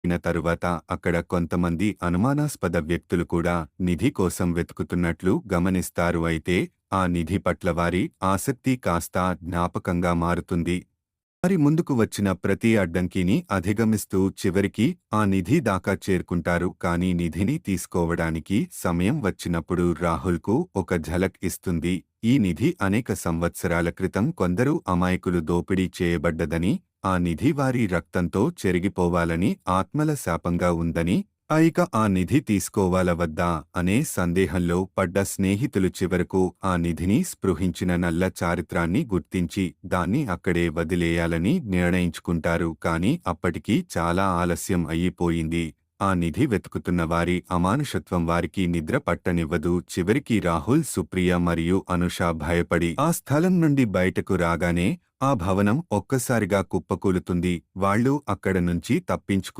అయిన తరువాత అక్కడ కొంతమంది అనుమానాస్పద వ్యక్తులు కూడా నిధి కోసం వెతుకుతున్నట్లు గమనిస్తారు. అయితే ఆ నిధి పట్ల వారి ఆసక్తి కాస్త జ్ఞాపకంగా మారుతుంది. వారి ముందుకు వచ్చిన ప్రతి అడ్డంకిని అధిగమిస్తూ చివరికి ఆ నిధి దాకా చేరుకుంటారు. కానీ నిధిని తీసుకోవడానికి సమయం వచ్చినప్పుడు రాహుల్కు ఒక ఝలక్ ఇస్తుంది. ఈ నిధి అనేక సంవత్సరాల క్రితం కొందరు అమాయకులు దోపిడీ చేయబడ్డదని, ఆ నిధి వారి రక్తంతో చెరిగిపోవాలని ఆత్మల శాపంగా ఉందని, ఇక ఆ నిధి తీసుకోవాలా వద్దా అనే సందేహంలో పడ్డ స్నేహితులు చివరకు ఆ నిధిని స్పృహించిన నల్ల చారిత్రాన్ని గుర్తించి దాన్ని అక్కడే వదిలేయాలని నిర్ణయించుకుంటారు. కానీ అప్పటికి చాలా ఆలస్యం అయ్యిపోయింది. ఆ నిధి వెతుకుతున్న వారి అమానుషత్వం వారికి నిద్ర పట్టనివ్వదు. చివరికి రాహుల్, సుప్రియ మరియు అనుష భయపడి ఆ స్థలం నుండి బయటకు రాగానే ఆ భవనం ఒక్కసారిగా కుప్పకూలుతుంది. వాళ్ళు అక్కడ నుంచి తప్పించుకున్న